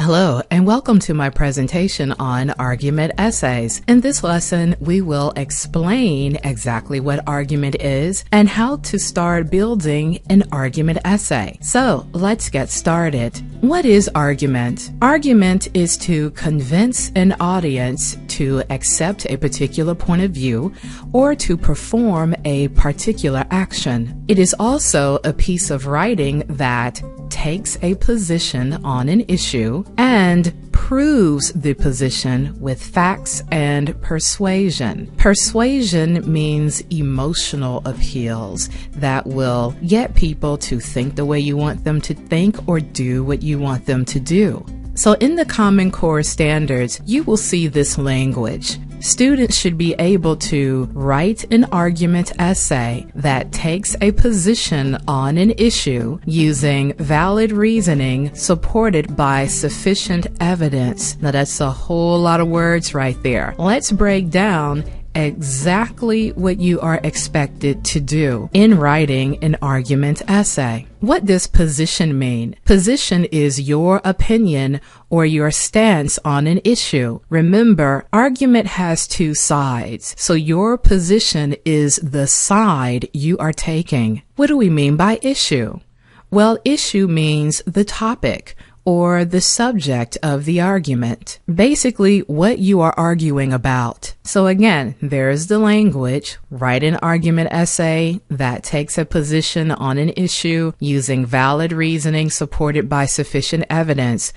Hello, and welcome to my presentation on argument essays. In this lesson, we will explain exactly what argument is and how to start building an argument essay. So, let's get started. What is argument? Argument is to convince an audience to accept a particular point of view or to perform a particular action. It is also a piece of writing that takes a position on an issue and proves the position with facts and persuasion. Persuasion means emotional appeals that will get people to think the way you want them to think or do what you want them to do. So in the Common Core standards, you will see this language. Students should be able to write an argument essay that takes a position on an issue using valid reasoning supported by sufficient evidence. Now that's a whole lot of words right there. Let's break down exactly what you are expected to do in writing an argument essay. What does position mean? Position is your opinion or your stance on an issue. Remember, argument has two sides, so your position is the side you are taking. What do we mean by issue? Well, issue means the topic or the subject of the argument. Basically, what you are arguing about. So again, there's the language. Write an argument essay that takes a position on an issue using valid reasoning supported by sufficient evidence.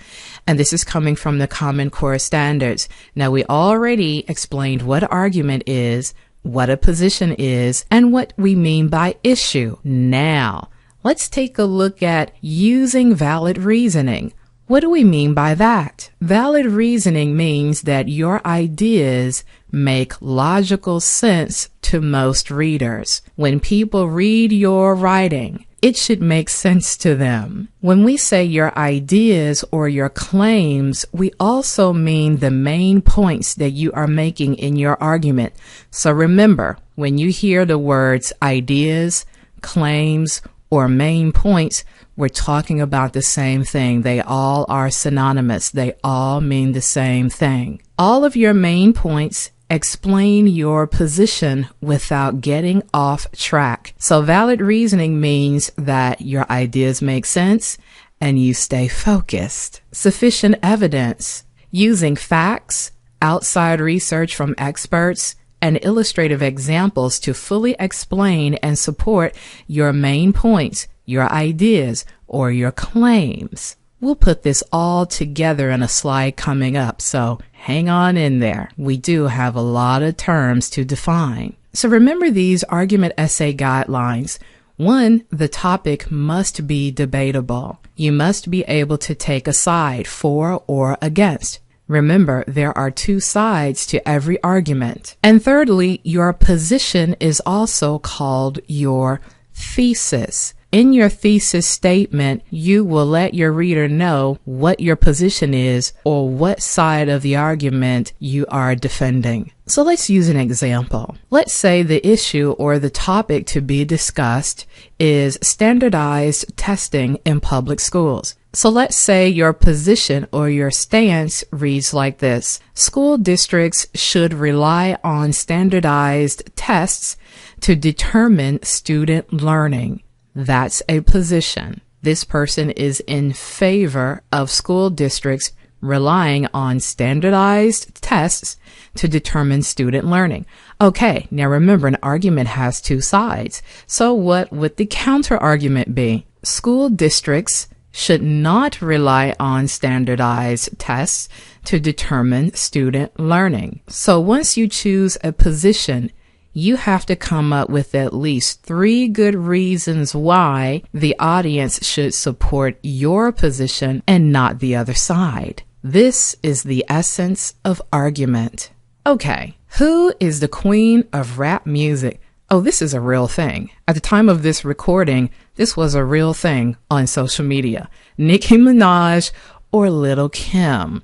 And this is coming from the Common Core standards. Now, we already explained what argument is, what a position is, and what we mean by issue. Now, let's take a look at using valid reasoning. What do we mean by that? Valid reasoning means that your ideas make logical sense to most readers. When people read your writing, it should make sense to them. When we say your ideas or your claims, we also mean the main points that you are making in your argument. So remember, when you hear the words ideas, claims, or main points, we're talking about the same thing. They all are synonymous. They all mean the same thing. All of your main points explain your position without getting off track. So valid reasoning means that your ideas make sense and you stay focused. Sufficient evidence. Using facts, outside research from experts, and illustrative examples to fully explain and support your main points, your ideas, or your claims. We'll put this all together in a slide coming up, so hang on in there. We do have a lot of terms to define. So remember these argument essay guidelines. 1, the topic must be debatable. You must be able to take a side for or against. Remember, there are two sides to every argument. And thirdly, your position is also called your thesis. In your thesis statement, you will let your reader know what your position is or what side of the argument you are defending. So let's use an example. Let's say the issue or the topic to be discussed is standardized testing in public schools. So let's say your position or your stance reads like this. School districts should rely on standardized tests to determine student learning. That's a position. This person is in favor of school districts relying on standardized tests to determine student learning. Okay, now remember, an argument has two sides. So what would the counter argument be? School districts should not rely on standardized tests to determine student learning. So once you choose a position, you have to come up with at least 3 good reasons why the audience should support your position and not the other side. This is the essence of argument. Okay, who is the queen of rap music? Oh, this is a real thing. At the time of this recording, this was a real thing on social media. Nicki Minaj or Lil' Kim?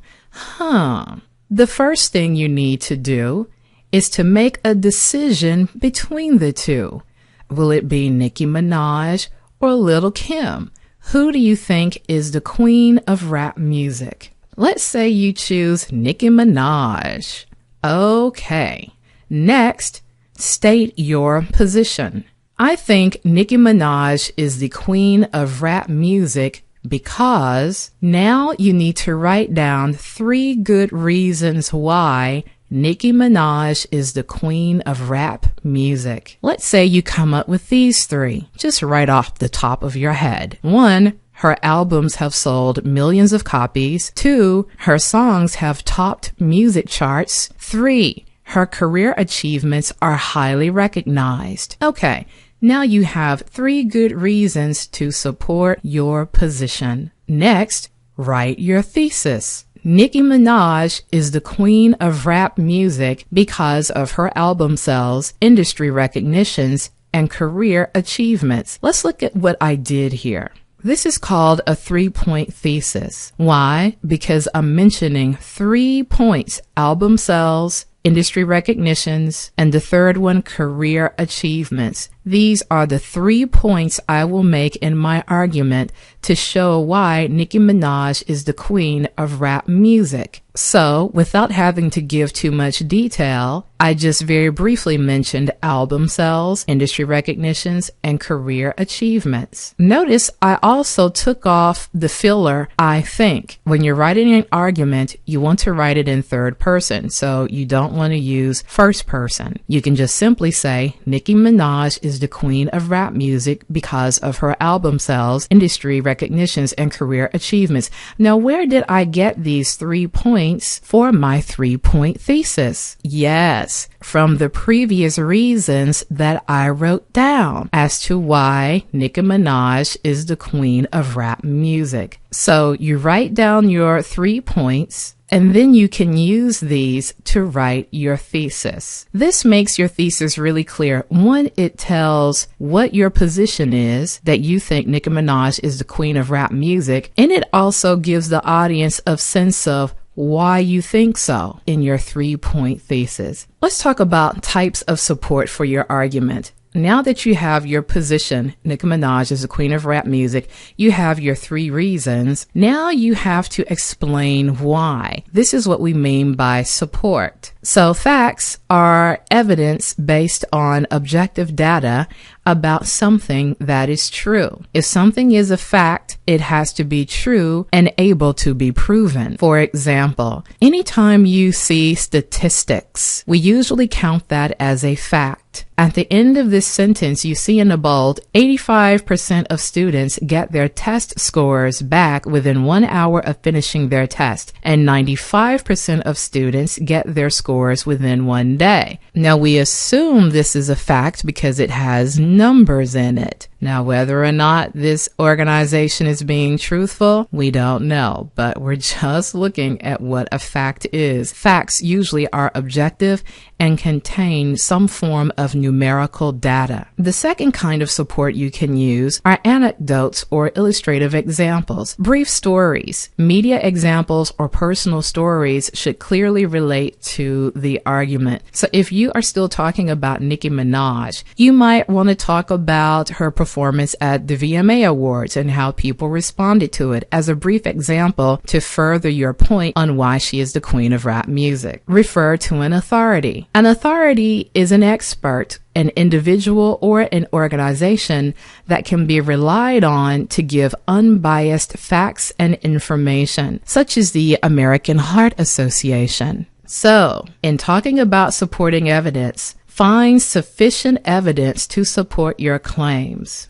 The first thing you need to do is to make a decision between the two. Will it be Nicki Minaj or Lil' Kim? Who do you think is the queen of rap music? Let's say you choose Nicki Minaj. Okay. Next, state your position. I think Nicki Minaj is the queen of rap music because now you need to write down 3 good reasons why Nicki Minaj is the queen of rap music. Let's say you come up with these 3, just right off the top of your head. 1, her albums have sold millions of copies. 2, her songs have topped music charts. 3, her career achievements are highly recognized. Okay. Now you have 3 good reasons to support your position. Next, write your thesis. Nicki Minaj is the queen of rap music because of her album sales, industry recognitions, and career achievements. Let's look at what I did here. This is called a 3-point thesis. Why? Because I'm mentioning 3 points: album sales, industry recognitions, and the third one, career achievements. These are the 3 points I will make in my argument to show why Nicki Minaj is the queen of rap music. So, without having to give too much detail, I just very briefly mentioned album sales, industry recognitions, and career achievements. Notice I also took off the filler I think. When you're writing an argument, you want to write it in third person, so you don't want to use first person. You can just simply say, Nicki Minaj is the queen of rap music because of her album sales, industry recognitions, and career achievements. Now, where did I get these 3 points for my 3-point thesis? Yes, from the previous reasons that I wrote down as to why Nicki Minaj is the queen of rap music. So you write down your 3 points, and then you can use these to write your thesis. This makes your thesis really clear. 1, it tells what your position is, that you think Nicki Minaj is the queen of rap music, and it also gives the audience a sense of why you think so in your 3-point thesis. Let's talk about types of support for your argument. Now that you have your position, Nicki Minaj is the queen of rap music, you have your 3 reasons. Now you have to explain why. This is what we mean by support. So facts are evidence based on objective data about something that is true. If something is a fact, it has to be true and able to be proven. For example, anytime you see statistics, we usually count that as a fact. At the end of this sentence, you see in the bold, 85% of students get their test scores back within 1 hour of finishing their test, and 95% of students get their scores within 1 day. Now, we assume this is a fact because it has numbers in it. Now, whether or not this organization is being truthful, we don't know, but we're just looking at what a fact is. Facts usually are objective and contain some form of numerical data. The second kind of support you can use are anecdotes or illustrative examples. Brief stories, media examples, or personal stories should clearly relate to the argument. So if you are still talking about Nicki Minaj, you might want to talk about her performance at the VMA Awards and how people responded to it as a brief example to further your point on why she is the queen of rap music. Refer to an authority. An authority is an expert, an individual, or an organization that can be relied on to give unbiased facts and information, such as the American Heart Association. So, in talking about supporting evidence, find sufficient evidence to support your claims.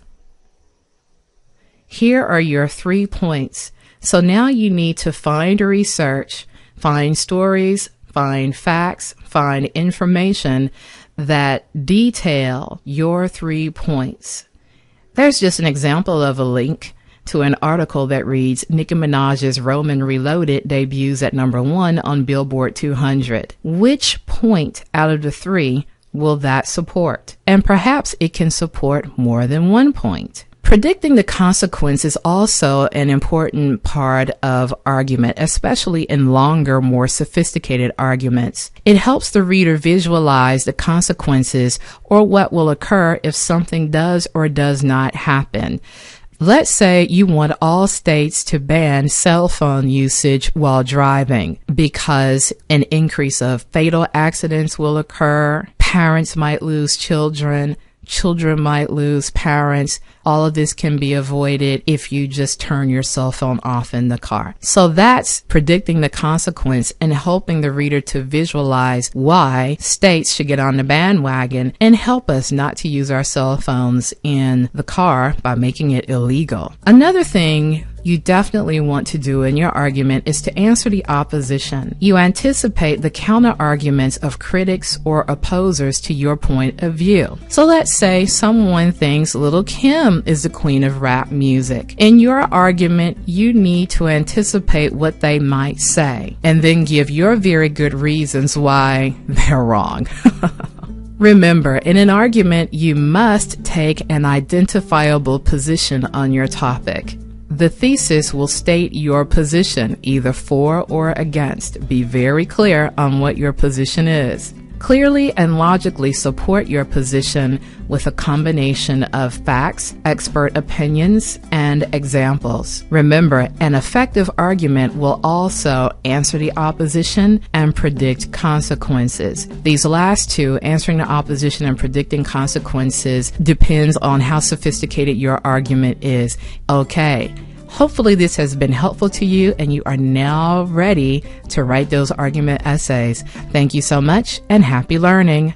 Here are your 3 points. So now you need to find research, find stories, find facts, find information that detail your 3 points. There's just an example of a link to an article that reads, Nicki Minaj's Roman Reloaded debuts at #1 on Billboard 200. Which point out of the 3 will that support? And perhaps it can support more than 1 point. Predicting the consequence is also an important part of argument, especially in longer, more sophisticated arguments. It helps the reader visualize the consequences or what will occur if something does or does not happen. Let's say you want all states to ban cell phone usage while driving because an increase of fatal accidents will occur, parents might lose children, children might lose parents. All of this can be avoided if you just turn your cell phone off in the car. So that's predicting the consequence and helping the reader to visualize why states should get on the bandwagon and help us not to use our cell phones in the car by making it illegal. Another thing you definitely want to do in your argument is to answer the opposition. You anticipate the counter arguments of critics or opposers to your point of view. So let's say someone thinks Lil' Kim is the queen of rap music. In your argument, you need to anticipate what they might say and then give your very good reasons why they're wrong. Remember, in an argument, you must take an identifiable position on your topic. The thesis will state your position, either for or against. Be very clear on what your position is. Clearly and logically support your position with a combination of facts, expert opinions, and examples. Remember, an effective argument will also answer the opposition and predict consequences. These last two, answering the opposition and predicting consequences, depends on how sophisticated your argument is. Okay. Hopefully this has been helpful to you and you are now ready to write those argument essays. Thank you so much and happy learning.